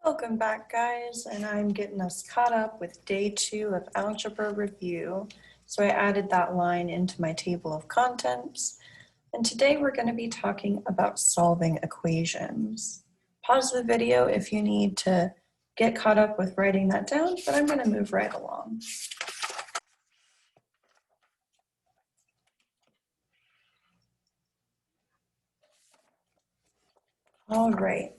Welcome back, guys, and I'm getting us caught up with day 2 of algebra review. So I added that line into my table of contents, and today we're going to be talking about solving equations. Pause the video if you need to get caught up with writing that down, but I'm going to move right along. All right.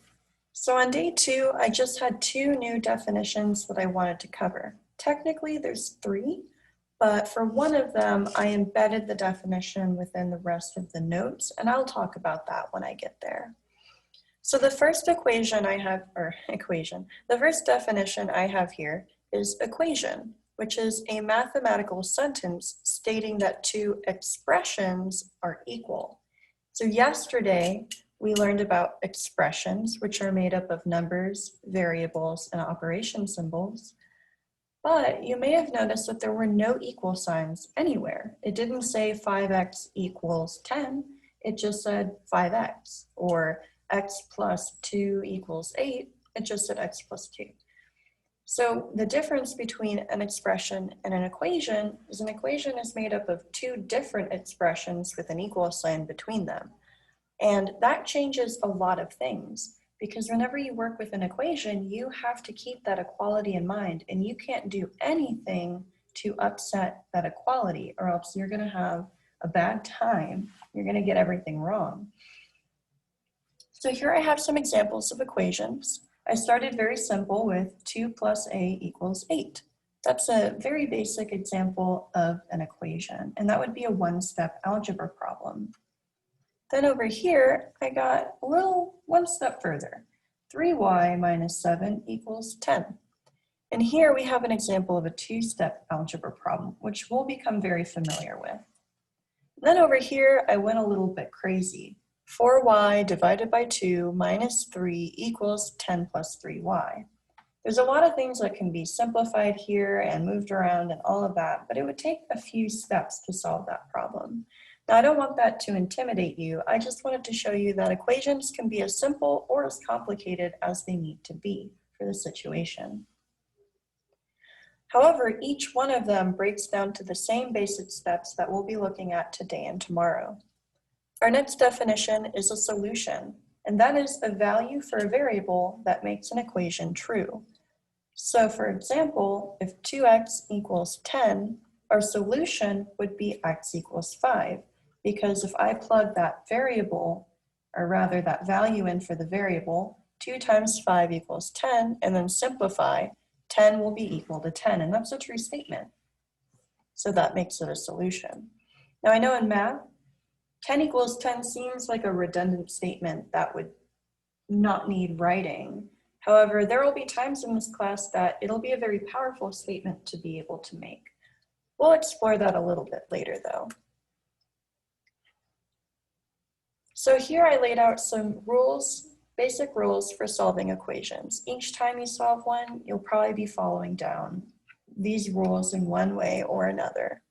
So on day 2, I just had 2 new definitions that I wanted to cover. Technically, there's 3, but for one of them, I embedded the definition within the rest of the notes, and I'll talk about that when I get there. So the first equation I have, the first definition I have here is equation, which is a mathematical sentence stating that 2 expressions are equal. So yesterday, we learned about expressions, which are made up of numbers, variables, and operation symbols. But you may have noticed that there were no equal signs anywhere. It didn't say 5x equals 10. It just said 5x, or x plus 2 equals 8. It just said x plus 2. So the difference between an expression and an equation is an equation is made up of 2 different expressions with an equal sign between them. And that changes a lot of things, because whenever you work with an equation, you have to keep that equality in mind, and you can't do anything to upset that equality, or else you're going to have a bad time. You're going to get everything wrong. So here I have some examples of equations. I started very simple with 2 plus a equals 8. That's a very basic example of an equation, and that would be a one-step algebra problem. Then over here, I got a little one step further. 3y minus 7 equals 10. And here we have an example of a two-step algebra problem, which we'll become very familiar with. Then over here, I went a little bit crazy. 4y divided by 2 minus 3 equals 10 plus 3y. There's a lot of things that can be simplified here and moved around and all of that, but it would take a few steps to solve that problem. Now, I don't want that to intimidate you. I just wanted to show you that equations can be as simple or as complicated as they need to be for the situation. However, each one of them breaks down to the same basic steps that we'll be looking at today and tomorrow. Our next definition is a solution, and that is a value for a variable that makes an equation true. So for example, if 2x equals 10, our solution would be x equals 5. Because if I plug that variable, or rather that value in for the variable, 2 times 5 equals 10, and then simplify, 10 will be equal to 10, and that's a true statement. So that makes it a solution. Now I know in math, 10 equals 10 seems like a redundant statement that would not need writing. However, there will be times in this class that it'll be a very powerful statement to be able to make. We'll explore that a little bit later though. So here I laid out some rules, basic rules for solving equations. Each time you solve one, you'll probably be following down these rules in one way or another.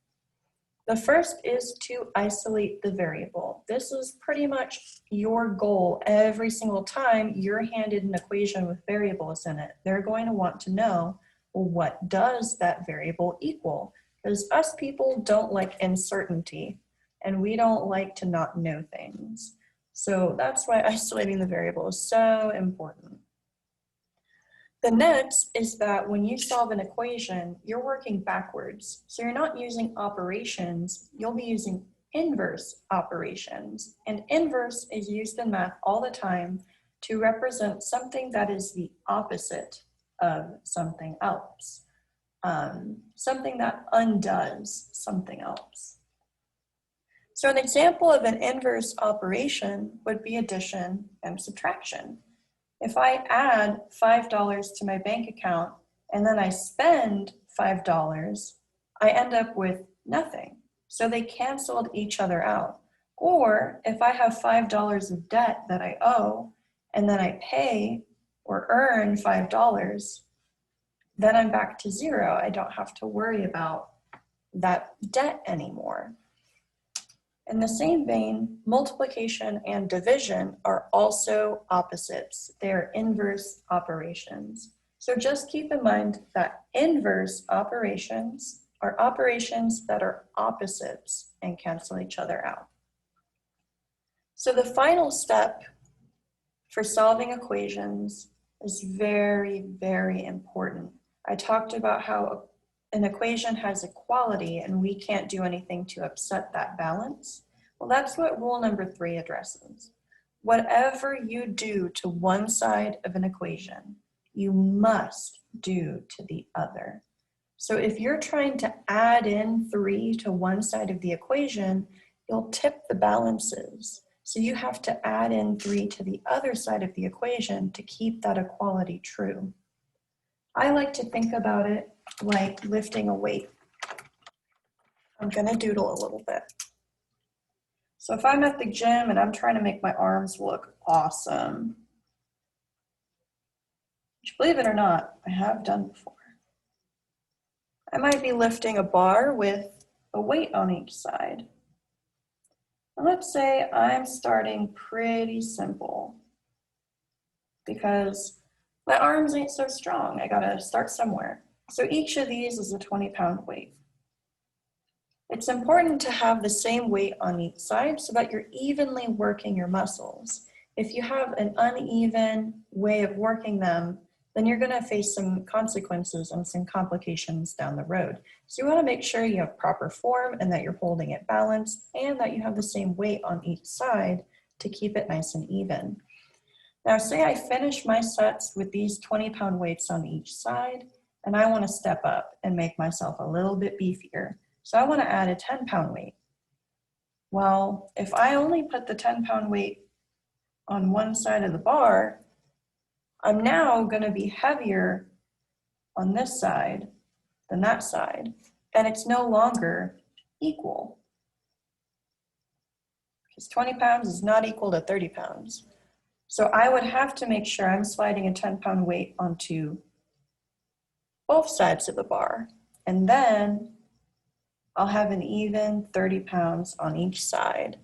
The first is to isolate the variable. This is pretty much your goal every single time you're handed an equation with variables in it. They're going to want to know, well, what does that variable equal? Because us people don't like uncertainty, and we don't like to not know things. So that's why isolating the variable is so important. The next is that when you solve an equation, you're working backwards. So you're not using operations, you'll be using inverse operations. And inverse is used in math all the time to represent something that is the opposite of something else. Something that undoes something else. So an example of an inverse operation would be addition and subtraction. If I add $5 to my bank account and then I spend $5, I end up with nothing. So they canceled each other out. Or if I have $5 of debt that I owe and then I pay or earn $5, then I'm back to zero. I don't have to worry about that debt anymore. In the same vein, multiplication and division are also opposites. They are inverse operations. So just keep in mind that inverse operations are operations that are opposites and cancel each other out. So the final step for solving equations is very, very important. I talked about how an equation has equality and we can't do anything to upset that balance. Well, that's what rule number 3 addresses. Whatever you do to one side of an equation, you must do to the other. So if you're trying to add in 3 to one side of the equation, you'll tip the balances. So you have to add in 3 to the other side of the equation to keep that equality true. I like to think about it like lifting a weight. I'm gonna doodle a little bit. So if I'm at the gym and I'm trying to make my arms look awesome, which, believe it or not, I have done before, I might be lifting a bar with a weight on each side. And let's say I'm starting pretty simple because my arms ain't so strong. I gotta start somewhere. So each of these is a 20-pound weight. It's important to have the same weight on each side so that you're evenly working your muscles. If you have an uneven way of working them, then you're gonna face some consequences and some complications down the road. So you wanna make sure you have proper form and that you're holding it balanced and that you have the same weight on each side to keep it nice and even. Now say I finish my sets with these 20-pound weights on each side and I wanna step up and make myself a little bit beefier. So I wanna add a 10-pound weight. Well, if I only put the 10-pound weight on one side of the bar, I'm now gonna be heavier on this side than that side, and it's no longer equal. Because 20 pounds is not equal to 30 pounds. So I would have to make sure I'm sliding a 10-pound weight onto both sides of the bar, and then I'll have an even 30 pounds on each side,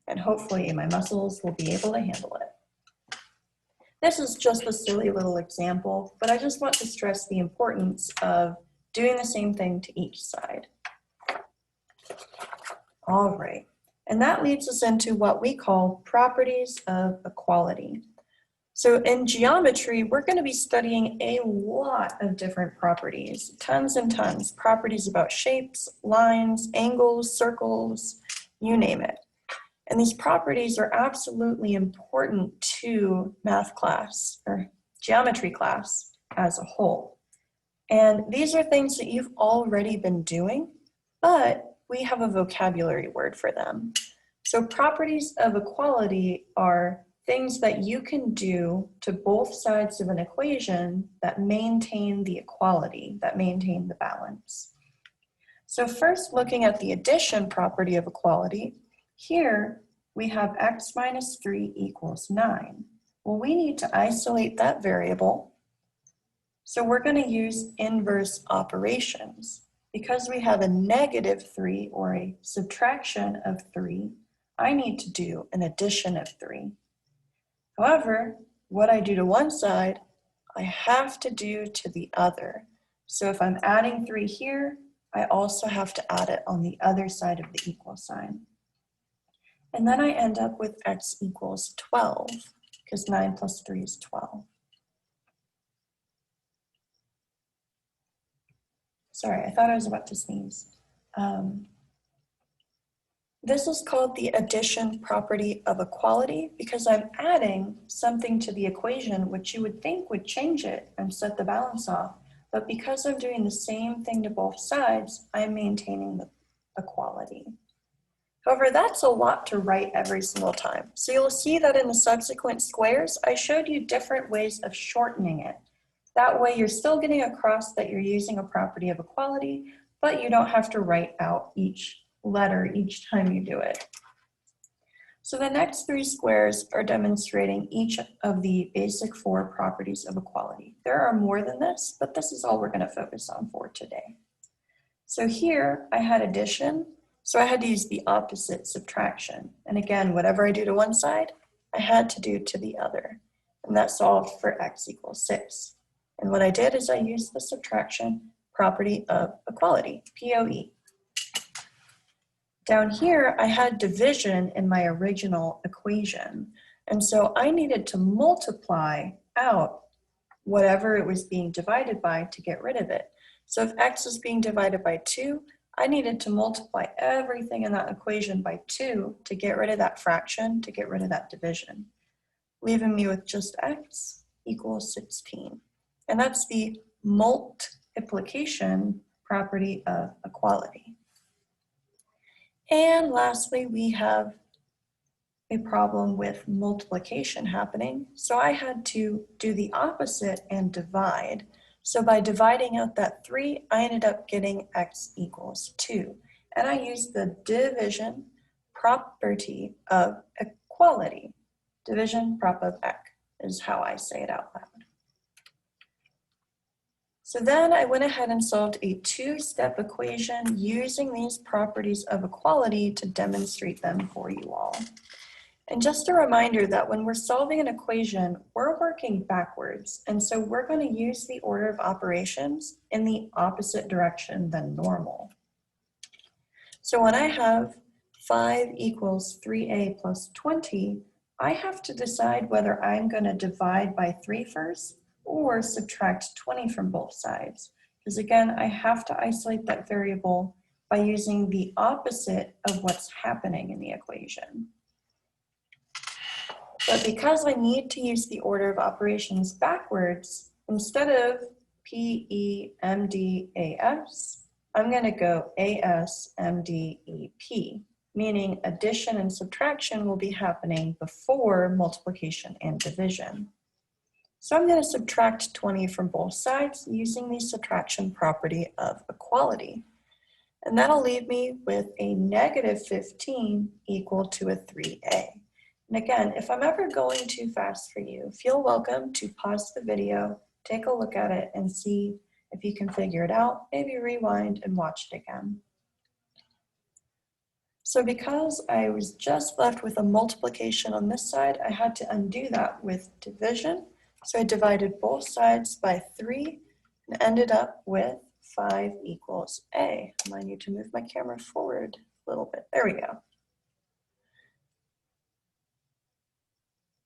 and hopefully my muscles will be able to handle it. This is just a silly little example, but I just want to stress the importance of doing the same thing to each side. All right, and that leads us into what we call properties of equality. So in geometry, we're going to be studying a lot of different properties, tons and tons, properties about shapes, lines, angles, circles, you name it. And these properties are absolutely important to math class or geometry class as a whole. And these are things that you've already been doing, but we have a vocabulary word for them. So properties of equality are things that you can do to both sides of an equation that maintain the equality, that maintain the balance. So first, looking at the addition property of equality, here we have x minus 3 equals 9. Well, we need to isolate that variable. So we're going to use inverse operations. Because we have a negative 3 or a subtraction of 3, I need to do an addition of 3. However, what I do to one side, I have to do to the other. So if I'm adding 3 here, I also have to add it on the other side of the equal sign. And then I end up with x equals 12, because 9 plus 3 is 12. Sorry, I thought I was about to sneeze. This is called the addition property of equality because I'm adding something to the equation which you would think would change it and set the balance off. But because I'm doing the same thing to both sides, I'm maintaining the equality. However, that's a lot to write every single time. So you'll see that in the subsequent squares, I showed you different ways of shortening it. That way you're still getting across that you're using a property of equality, but you don't have to write out each letter each time you do it. So the next 3 squares are demonstrating each of the basic 4 properties of equality. There are more than this, but this is all we're going to focus on for today. So here I had addition. So I had to use the opposite subtraction. And again, whatever I do to one side, I had to do to the other. And that solved for x equals 6. And what I did is I used the subtraction property of equality, POE. Down here, I had division in my original equation. And so I needed to multiply out whatever it was being divided by to get rid of it. So if x was being divided by 2, I needed to multiply everything in that equation by 2 to get rid of that fraction, to get rid of that division, leaving me with just x equals 16. And that's the multiplication property of equality. And lastly, we have a problem with multiplication happening. So I had to do the opposite and divide. So by dividing out that 3, I ended up getting x equals 2. And I used the division property of equality. Division prop of ec is how I say it out loud. So then I went ahead and solved a 2-step equation using these properties of equality to demonstrate them for you all. And just a reminder that when we're solving an equation, we're working backwards. And so we're going to use the order of operations in the opposite direction than normal. So when I have 5 equals 3a plus 20, I have to decide whether I'm going to divide by 3 first or subtract 20 from both sides. Because again, I have to isolate that variable by using the opposite of what's happening in the equation. But because I need to use the order of operations backwards, instead of P-E-M-D-A-S, I'm going to go A-S-M-D-E-P, meaning addition and subtraction will be happening before multiplication and division. So I'm going to subtract 20 from both sides using the subtraction property of equality. And that'll leave me with a negative 15 equal to a 3a. And again, if I'm ever going too fast for you, feel welcome to pause the video, take a look at it, and see if you can figure it out. Maybe rewind and watch it again. So because I was just left with a multiplication on this side, I had to undo that with division. So I divided both sides by 3 and ended up with 5 equals a. And I need to move my camera forward a little bit. There we go.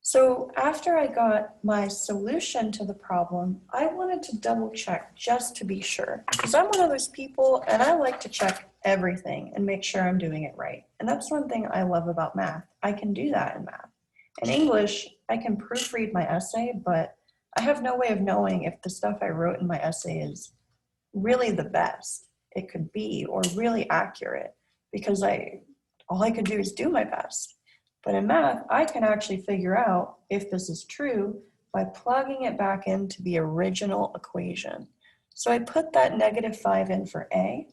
So after I got my solution to the problem, I wanted to double check just to be sure. Because I'm one of those people and I like to check everything and make sure I'm doing it right. And that's one thing I love about math. I can do that in math. In English, I can proofread my essay, but I have no way of knowing if the stuff I wrote in my essay is really the best it could be or really accurate, because all I could do is do my best. But in math, I can actually figure out if this is true by plugging it back into the original equation. So I put that negative 5 in for a,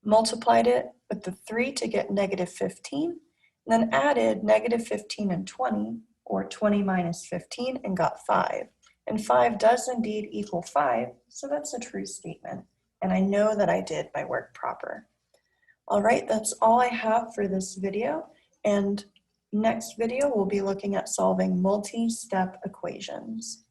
multiplied it with the 3 to get negative 15, and then added negative 15 and 20, or 20 minus 15, and got 5. And 5 does indeed equal 5, so that's a true statement. And I know that I did my work proper. All right, that's all I have for this video. And next video, we'll be looking at solving multi-step equations.